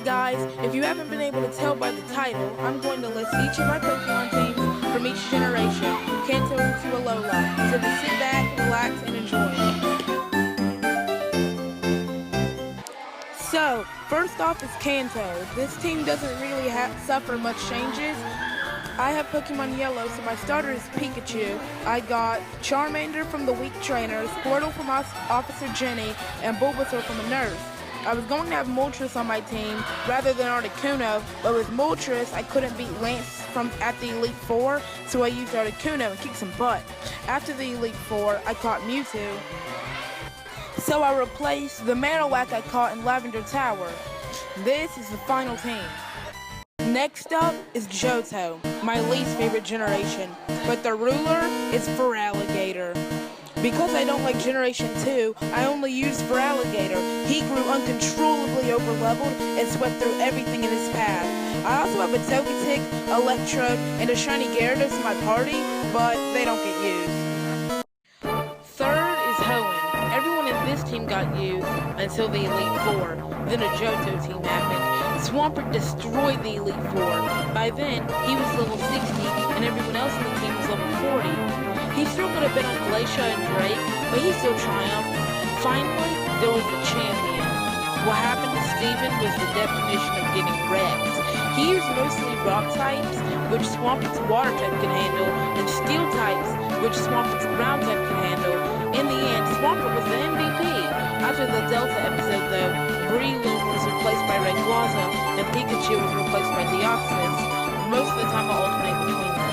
guys, if you haven't been able to tell by the title, I'm going to list each of my Pokemon teams from each generation, Kanto to Alola. So just sit back, relax, and enjoy. So, first off is Kanto. This team doesn't really suffer much changes. I have Pokemon Yellow, so my starter is Pikachu. I got Charmander from the Weak Trainer, Squirtle from Officer Jenny, and Bulbasaur from a nurse. I was going to have Moltres on my team rather than Articuno, but with Moltres, I couldn't beat Lance at the Elite Four, so I used Articuno and kicked some butt. After the Elite Four, I caught Mewtwo, so I replaced the Marowak I caught in Lavender Tower. This is the final team. Next up is Johto, my least favorite generation, but the ruler is Feraligatr. Because I don't like Generation 2, I only used Feraligatr. He grew uncontrollably overleveled and swept through everything in his path. I also have a Togetic, Electrode, and a Shiny Gyarados in my party, but they don't get used. Third is Hoenn. Everyone in this team got used until the Elite Four. Then a Johto team happened. Swampert destroyed the Elite Four. By then, he was level 60, and everyone else in the team was level 40. He still could have been on Glacia and Drake, but he still triumphed. Finally, there was the champion. What happened to Steven was the definition of getting wrecked. He used mostly rock types, which Swampert's water type can handle, and steel types, which Swampert's ground type can handle. In the end, Swampert was the MVP. After the Delta episode, though, Breloom was replaced by Rayquaza, and Pikachu was replaced by Deoxys. Most of the time, I'll alternate between them.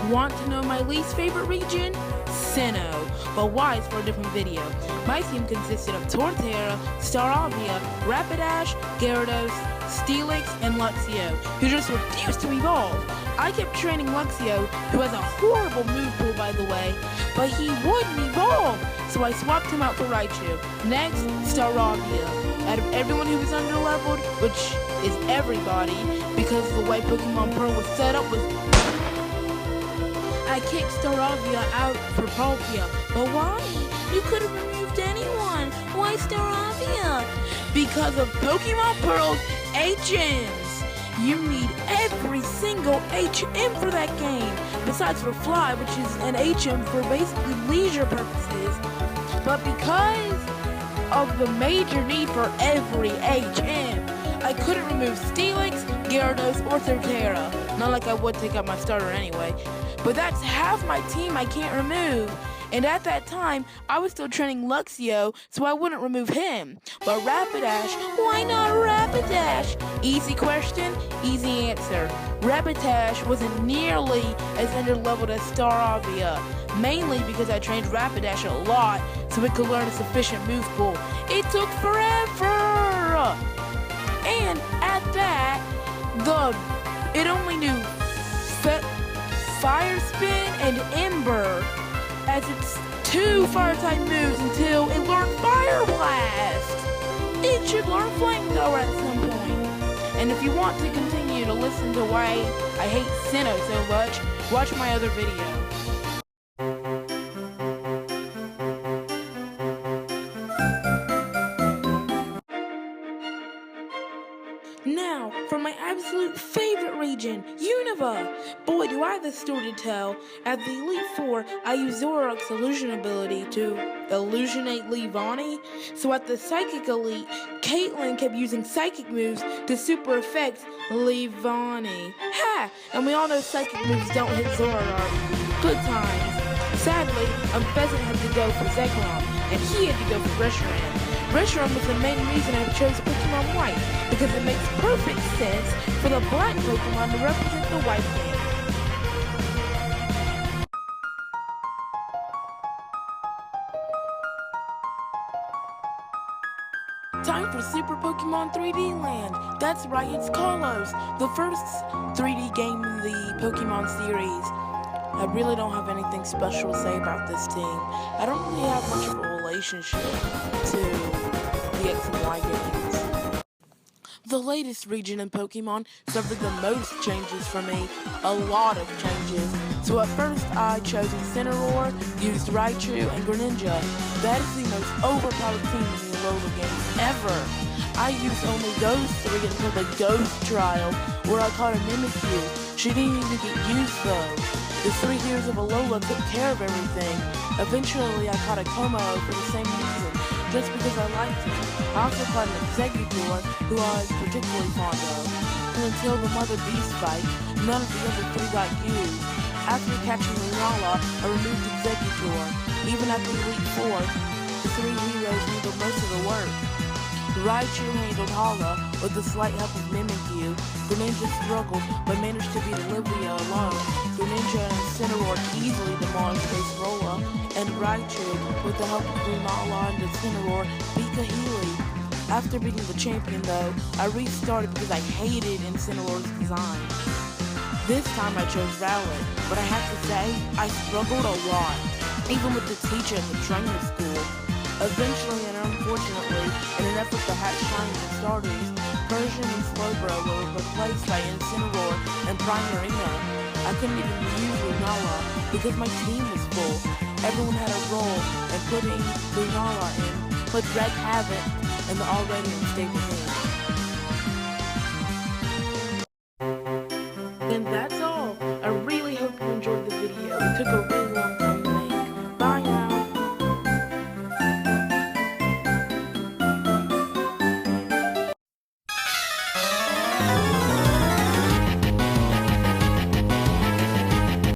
Want to know my least favorite region? Sinnoh, but why is for a different video. My team consisted of Torterra, Staravia, Rapidash, Gyarados, Steelix, and Luxio, who just refused to evolve. I kept training Luxio, who has a horrible move pool by the way, but he wouldn't evolve, so I swapped him out for Raichu. Next, Staravia. Out of everyone who was underleveled, which is everybody, because the way Pokemon Pearl was set up was I kicked Staravia out for Palkia, but why? You could have removed anyone. Why Staravia? Because of Pokemon Pearl's HMs. You need every single HM for that game, besides for Fly, which is an HM for basically leisure purposes. But because of the major need for every HM, I couldn't remove Steelix, Gyarados, or Torterra. Not like I would take out my starter anyway. But that's half my team I can't remove. And at that time, I was still training Luxio, so I wouldn't remove him. But Rapidash, why not Rapidash? Easy question, easy answer. Rapidash wasn't nearly as underleveled as Staravia, mainly because I trained Rapidash a lot, so it could learn a sufficient move pool. It took forever! And at that, it only knew Fire Spin and Ember as its two fire-type moves until it learned Fire Blast. It should learn Flamethrower at some point. And if you want to continue to listen to why I hate Sinnoh so much, watch my other video. Now, for my absolute favorite region, Unova! Boy, do I have the story to tell. At the Elite Four, I used Zoroark's illusion ability to illusionate Leavanny. So at the Psychic Elite, Caitlyn kept using psychic moves to super effect Leavanny. Ha! And we all know psychic moves don't hit Zoroark. Good times. Sadly, Pheasant had to go for Zekrom, and he had to go for Reshiram. Reshiram was the main reason I chose Pokemon White, because it makes perfect sense for the black Pokemon to represent the white game. Time for Super Pokemon 3D Land. That's right, it's Kalos, the first 3D game in the Pokemon series. I really don't have anything special to say about this team. I don't really have much of a relationship to the X and Y games. The latest region in Pokemon suffered the most changes for me, a lot of changes. So at first I chose Incineroar, used Raichu, and Greninja. That is the most overpowered team in the Alola games ever. I used only those three until the Ghost Trial, where I caught a Mimikyu. She didn't even get used though. The 3 years of Alola took care of everything. Eventually I caught a Como for the same reason, just because I liked him. I also caught an Exeggutor, who I was particularly fond of. And until the Mother Beast fight, none of the other 3 got used. After catching Lunala, I removed Exeggutor. Even after Elite 4, the 3 heroes handled most of the work. Raichu handled Hala with the slight help of Mimikyu. Greninja struggled, but managed to beat Olivia alone. Greninja and Incineroar easily demolished Acerola, and Raichu, with the help of Lunala and Incineroar, beat Kahili. After beating the champion though, I restarted because I hated Incineroar's design. This time I chose Rowlet, but I have to say, I struggled a lot, even with the teacher at the trainer school. Eventually and unfortunately, in an effort to hatch shiny and starters, Persian and Slowbro were replaced by Incineroar and Primarina. I couldn't even use Lunala because my team was full. Everyone had a role, and putting Lunala in put wreak havoc in the already unstable game. And that's all. I really hope you enjoyed the video. It took a